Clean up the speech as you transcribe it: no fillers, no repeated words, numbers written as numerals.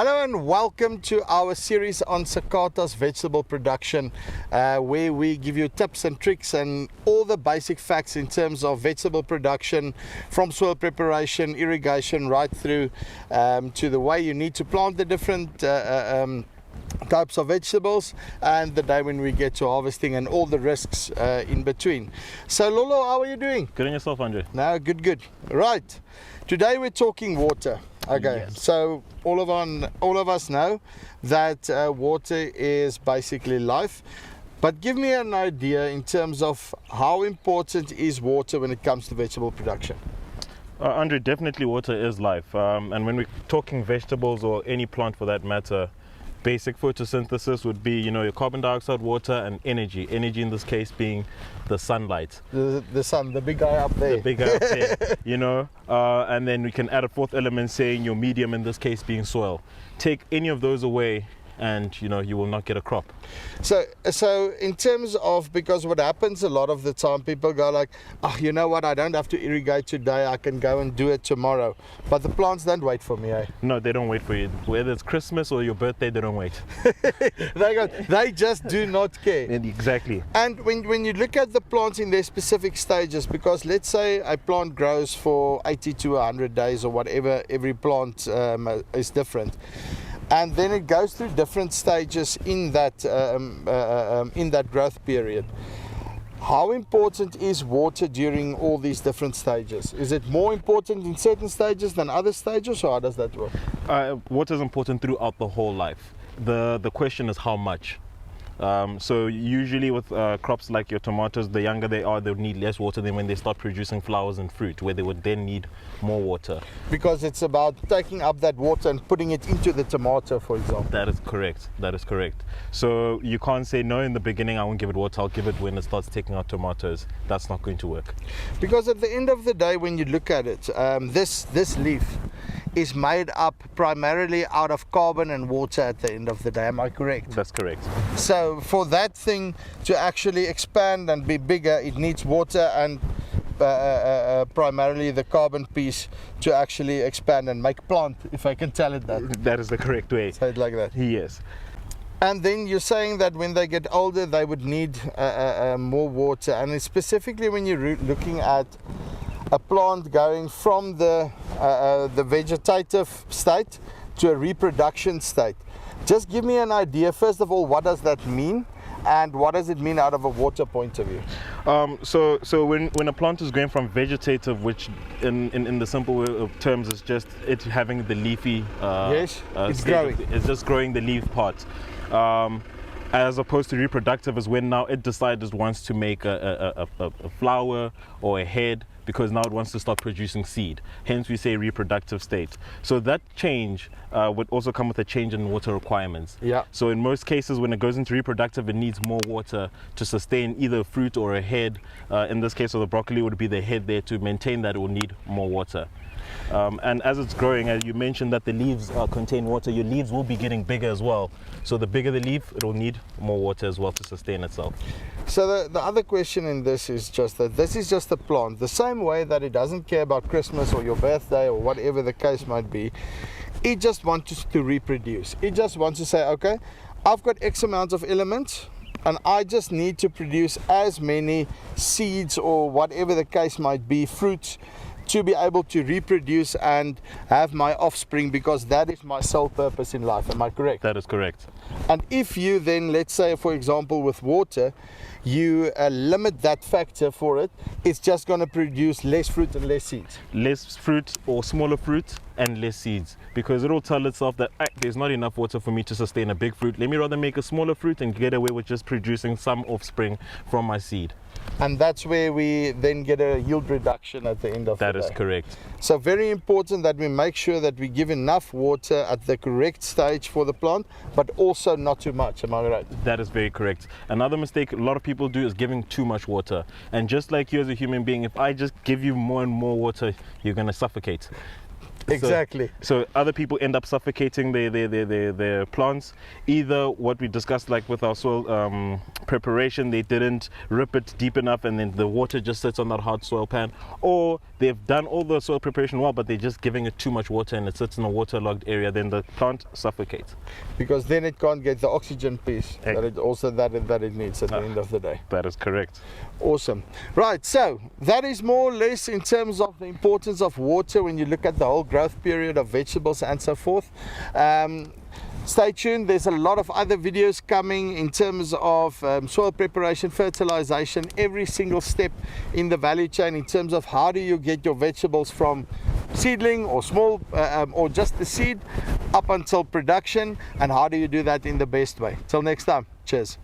Hello and welcome to our series on Sakata's vegetable production, where we give you tips and tricks and all the basic facts in terms of vegetable production, from soil preparation, irrigation, right through to the way you need to plant the different types of vegetables, and the day when we get to harvesting and all the risks in between. So Lolo, how are you doing? Good on yourself, Andre. No, good. Right. Today we're talking water. Okay, Yes. So all of us know that water is basically life. But give me an idea in terms of how important is water when it comes to vegetable production. Andre, definitely water is life. And when we're talking vegetables or any plant for that matter, basic photosynthesis would be, your carbon dioxide, water, and energy. Energy in this case being the sunlight. The sun, the big guy up there. The big guy up there, and then we can add a fourth element saying your medium, in this case being soil. Take any of those away and you will not get a crop. So in terms of, because what happens a lot of the time, people go like, oh, you know what, I don't have to irrigate today, I can go and do it tomorrow. But the plants don't wait for me, eh? No, they don't wait for you. Whether it's Christmas or your birthday, they don't wait. They just do not care. Exactly. And when you look at the plants in their specific stages, because let's say a plant grows for 80 to 100 days or whatever, every plant is different. And then it goes through different stages in that growth period. How important is water during all these different stages? Is it more important in certain stages than other stages, or how does that work? Water is important throughout the whole life. The question is how much. So usually with crops like your tomatoes, the younger they are, they'll need less water than when they start producing flowers and fruit, where they would then need more water. Because it's about taking up that water and putting it into the tomato, for example. That is correct. So you can't say, no, in the beginning I won't give it water, I'll give it when it starts taking out tomatoes. That's not going to work. Because at the end of the day, when you look at it, this leaf is made up primarily out of carbon and water at the end of the day. Am I correct? That's correct. So for that thing to actually expand and be bigger, it needs water and primarily the carbon piece to actually expand and make plant, if I can tell it that. That is the correct way. Say it like that. Yes. And then you're saying that when they get older, they would need more water. And specifically when you're looking at a plant going from the vegetative state to a reproduction state. Just give me an idea, first of all, what does that mean? And what does it mean out of a water point of view? So when a plant is going from vegetative, which in the simple way of terms is just it having the leafy yes, it's growing. It's just growing the leaf part. As opposed to reproductive is when now it decides it wants to make a flower or a head, because now it wants to start producing seed. Hence we say reproductive state. So that change would also come with a change in water requirements. Yeah. So in most cases when it goes into reproductive, it needs more water to sustain either a fruit or a head. In this case of the broccoli, would be the head there. To maintain that, it will need more water. And as it's growing, as you mentioned that the leaves contain water, your leaves will be getting bigger as well. So the bigger the leaf, it will need more water as well to sustain itself. So the other question in this is just that this is just a plant. The same way that it doesn't care about Christmas or your birthday or whatever the case might be, it just wants to reproduce. It just wants to say, okay, I've got X amount of elements, and I just need to produce as many seeds or whatever the case might be, fruits, to be able to reproduce and have my offspring, because that is my sole purpose in life. Am I correct? That is correct. And if you then, let's say for example with water, you limit that factor for it, it's just going to produce less fruit and less seeds. Less fruit or smaller fruit and less seeds, because it will tell itself that there's not enough water for me to sustain a big fruit. Let me rather make a smaller fruit and get away with just producing some offspring from my seed. And that's where we then get a yield reduction at the end of the day. That is correct. So very important that we make sure that we give enough water at the correct stage for the plant, but also not too much. Am I right? That is very correct. Another mistake a lot of people do is giving too much water. And just like you as a human being, if I just give you more and more water, you're going to suffocate. Exactly. So other people end up suffocating their plants. Either what we discussed, like with our soil preparation, they didn't rip it deep enough and then the water just sits on that hard soil pan, or they've done all the soil preparation well but they're just giving it too much water and it sits in a waterlogged area, then the plant suffocates. Because then it can't get the oxygen piece that it needs at the end of the day. That is correct. Awesome. Right, so that is more or less in terms of the importance of water when you look at the whole growth period of vegetables and so forth. Stay tuned, there's a lot of other videos coming in terms of soil preparation, fertilization, every single step in the value chain in terms of how do you get your vegetables from seedling or small or just the seed up until production, and how do you do that in the best way. Till next time, cheers.